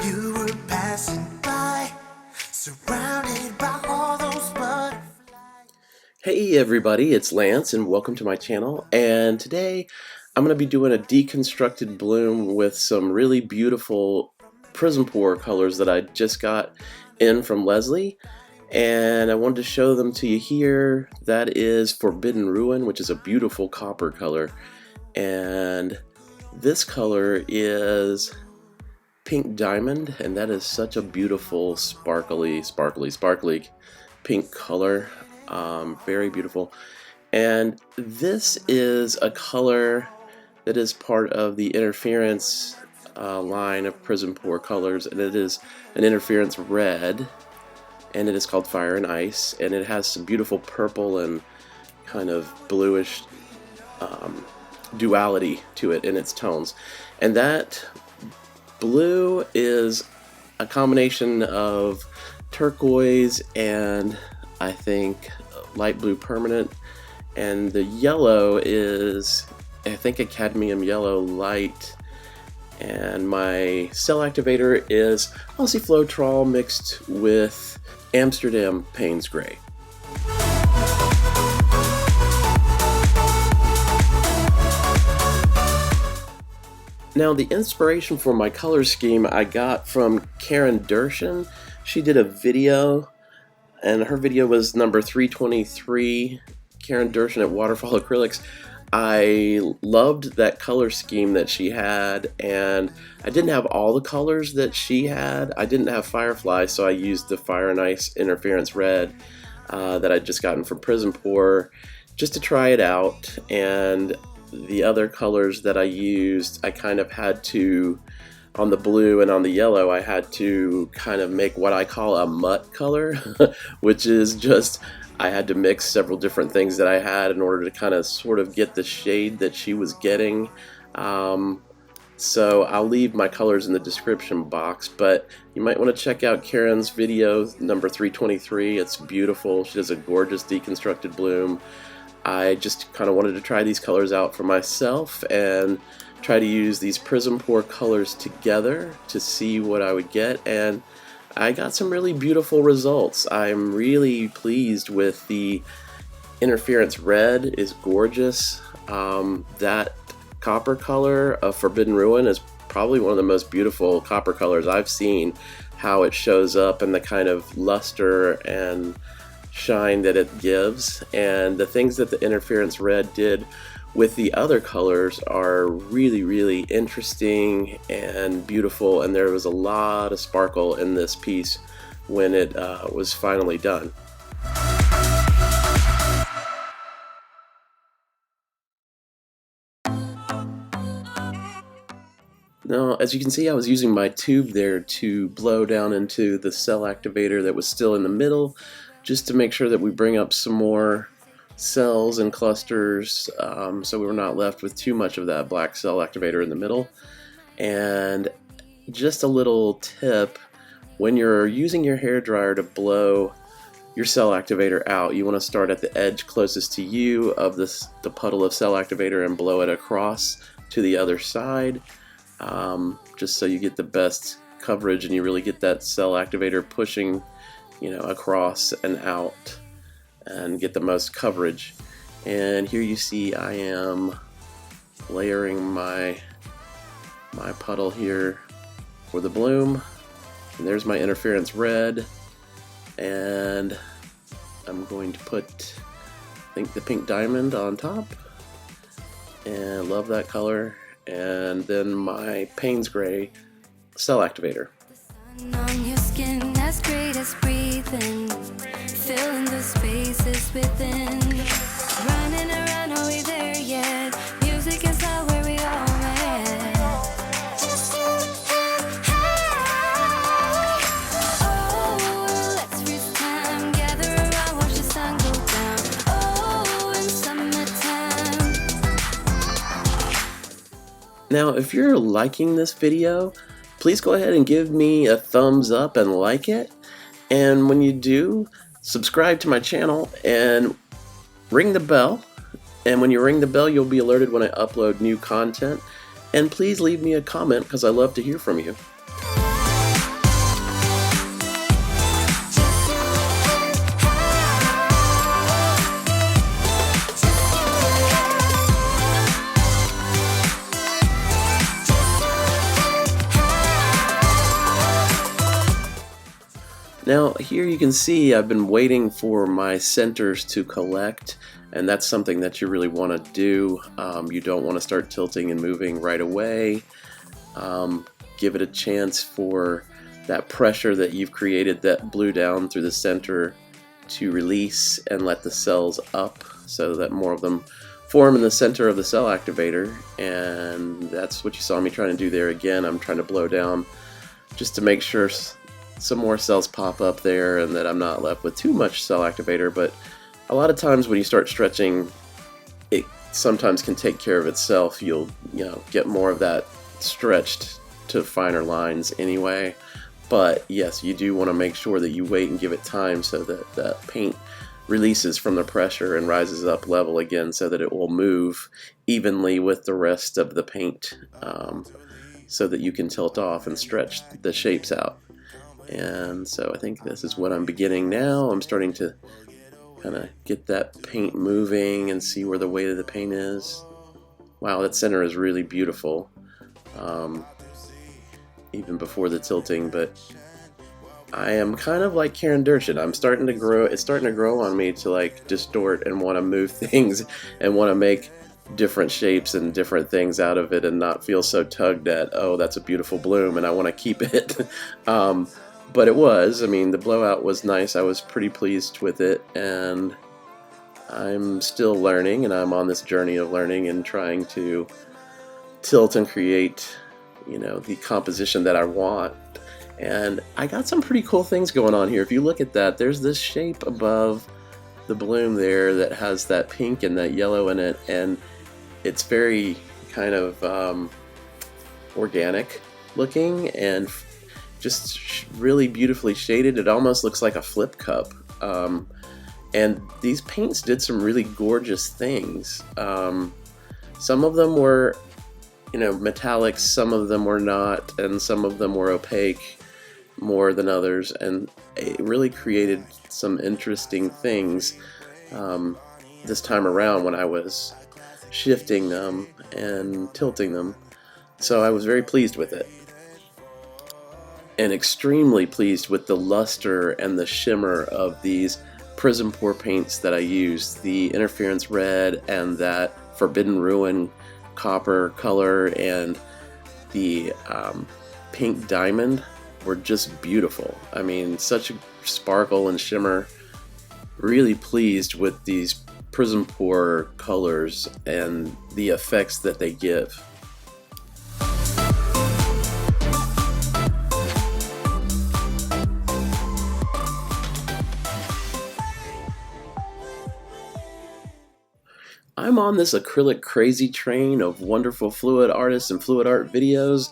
You were passing by, surrounded by all those butterflies. Hey everybody, it's Lance and welcome to my channel, and today I'm going to be doing a deconstructed bloom with some really beautiful PrizmPour colors that I just got in from Leslie, and I wanted to show them to you here. That is Forbidden Ruin, which is a beautiful copper color, and this color is Pink Diamond, and that is such a beautiful sparkly pink color. Very beautiful. And this is a color that is part of the interference line of PrizmPour colors, and it is an interference red, and it is called Fire and Ice, and it has some beautiful purple and kind of bluish duality to it in its tones. And that blue is a combination of turquoise and I think light blue permanent, and the yellow is I think a cadmium yellow light, and my cell activator is Aussie Floetrol mixed with Amsterdam Payne's gray. Now, the inspiration for my color scheme I got from Karen Dershin. She did a video, and her video was number 323, Karen Dershin at Waterfall Acrylics. I loved that color scheme that she had, and I didn't have all the colors that she had. I didn't have Firefly, so I used the Fire and Ice Interference Red that I'd just gotten from PrizmPour just to try it out. And the other colors that I used, I kind of had to, on the blue and on the yellow, I had to kind of make what I call a mutt color, which is just, I had to mix several different things that I had in order to kind of sort of get the shade that she was getting. So I'll leave my colors in the description box, but you might want to check out Karen's video, number 323. It's beautiful. She does a gorgeous deconstructed bloom. I just kind of wanted to try these colors out for myself and try to use these PrizmPour colors together to see what I would get, and I got some really beautiful results. I'm really pleased with the interference red. Is gorgeous. That copper color of Forbidden Ruin is probably one of the most beautiful copper colors I've seen. How it shows up and the kind of luster and shine that it gives, and the things that the interference red did with the other colors are really interesting and beautiful, and there was a lot of sparkle in this piece when it was finally done. Now, as you can see, I was using my tube there to blow down into the cell activator that was still in the middle, just to make sure that we bring up some more cells and clusters, so we were not left with too much of that black cell activator in the middle. And just a little tip, when you're using your hairdryer to blow your cell activator out, you want to start at the edge closest to you of the puddle of cell activator and blow it across to the other side, just so you get the best coverage and you really get that cell activator pushing, you know, across and out and get the most coverage. And here you see I am layering my puddle here for the bloom, and there's my interference red, and I'm going to put, I think, the Pink Diamond on top, and love that color, and then my Payne's gray cell activator. On your skin, as great as breathing, filling the spaces within. Running around, are we there yet? Music is not where we all met. Oh, let's freeze time, gather around, watch the sun go down. Oh, in summertime. Now, if you're liking this video, please go ahead and give me a thumbs up and like it. And when you do, subscribe to my channel and ring the bell. And when you ring the bell, you'll be alerted when I upload new content. And please leave me a comment because I love to hear from you. Now here you can see I've been waiting for my centers to collect, and that's something that you really want to do. You don't want to start tilting and moving right away. Give it a chance for that pressure that you've created that blew down through the center to release and let the cells up so that more of them form in the center of the cell activator. And that's what you saw me trying to do there. Again, I'm trying to blow down just to make sure some more cells pop up there and that I'm not left with too much cell activator. But a lot of times when you start stretching, it sometimes can take care of itself. You'll get more of that stretched to finer lines anyway. But yes, you do want to make sure that you wait and give it time so that the paint releases from the pressure and rises up level again so that it will move evenly with the rest of the paint, so that you can tilt off and stretch the shapes out. And so I think this is what I'm beginning now. I'm starting to kind of get that paint moving and see where the weight of the paint is. Wow, that center is really beautiful. Even before the tilting, but I am kind of like Karen Durchin. I'm starting to grow. It's starting to grow on me to like distort and want to move things and want to make different shapes and different things out of it and not feel so tugged at, oh, that's a beautiful bloom and I want to keep it. But it was, I mean, the blowout was nice. I was pretty pleased with it, and I'm still learning, and I'm on this journey of learning and trying to tilt and create, the composition that I want. And I got some pretty cool things going on here. If you look at that, there's this shape above the bloom there that has that pink and that yellow in it, and it's very kind of organic looking and just really beautifully shaded. It almost looks like a flip cup. And these paints did some really gorgeous things. Some of them were metallics, some of them were not, and some of them were opaque more than others, and it really created some interesting things this time around when I was shifting them and tilting them. So I was very pleased with it, and extremely pleased with the luster and the shimmer of these PrizmPour paints that I used. The Interference Red and that Forbidden Ruin copper color and the pink diamond were just beautiful. I mean, such a sparkle and shimmer. Really pleased with these PrizmPour colors and the effects that they give. I'm on this acrylic crazy train of wonderful fluid artists and fluid art videos,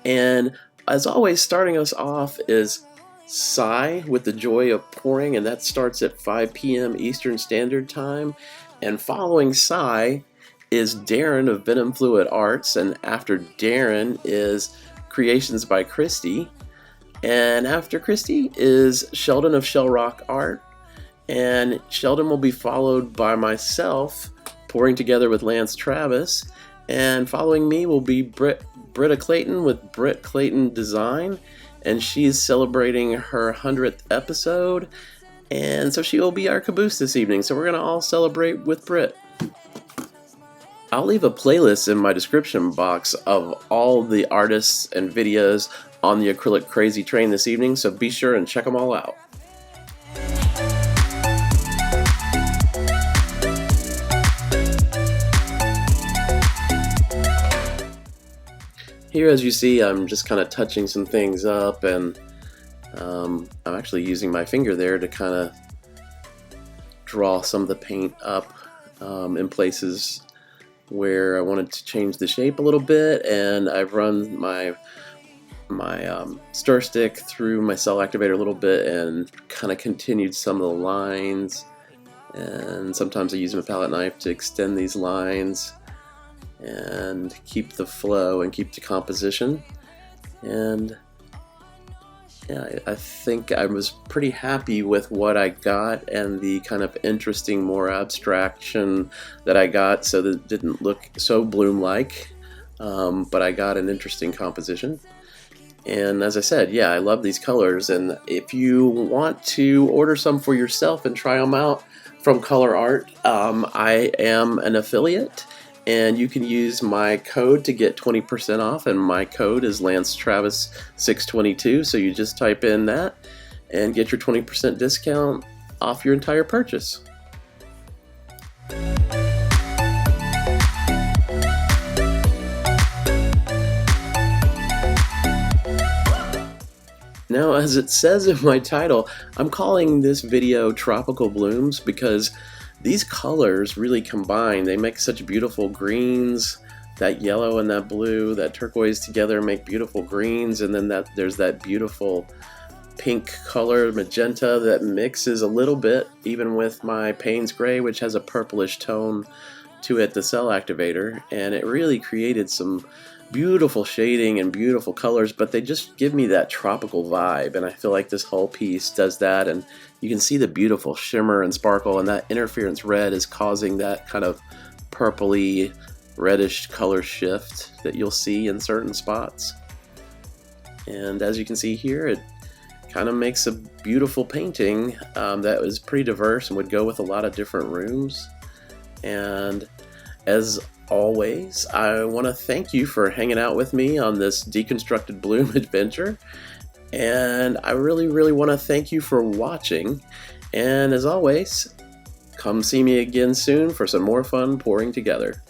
and as always, starting us off is Sai with the Joy of Pouring, and that starts at 5 p.m. Eastern Standard Time. And following Sai is Darren of Venom Fluid Arts, and after Darren is Creations by Christy, and after Christy is Sheldon of Shell Rock Art, and Sheldon will be followed by myself, Pouring Together with Lance Travis, and following me will be Britta Clayton with Britt Clayton Design, and she's celebrating her 100th episode, and so she will be our caboose this evening, so we're going to all celebrate with Britt. I'll leave a playlist in my description box of all the artists and videos on the Acrylic Crazy Train this evening, so be sure and check them all out. Here, as you see, I'm just kind of touching some things up, and I'm actually using my finger there to kind of draw some of the paint up in places where I wanted to change the shape a little bit, and I've run my stir stick through my cell activator a little bit and kind of continued some of the lines, and sometimes I use my palette knife to extend these lines and keep the flow and keep the composition. And yeah, I think I was pretty happy with what I got and the kind of interesting, more abstraction that I got, so that it didn't look so bloom-like, but I got an interesting composition. And as I said, yeah, I love these colors. And if you want to order some for yourself and try them out from Color Art, I am an affiliate, and you can use my code to get 20% off. And my code is LanceTravis622. So you just type in that and get your 20% discount off your entire purchase. Now, as it says in my title, I'm calling this video Tropical Blooms because these colors really combine. They make such beautiful greens. That yellow and that blue, that turquoise together make beautiful greens, and then there's that beautiful pink color, magenta, that mixes a little bit even with my Payne's gray, which has a purplish tone to it, the cell activator, and it really created some beautiful shading and beautiful colors, but they just give me that tropical vibe, and I feel like this whole piece does that. And you can see the beautiful shimmer and sparkle, and that interference red is causing that kind of purpley reddish color shift that you'll see in certain spots. And as you can see here, it kind of makes a beautiful painting that was pretty diverse and would go with a lot of different rooms. And as always, I want to thank you for hanging out with me on this Deconstructed Bloom adventure, and I really want to thank you for watching. And as always, come see me again soon for some more fun pouring together.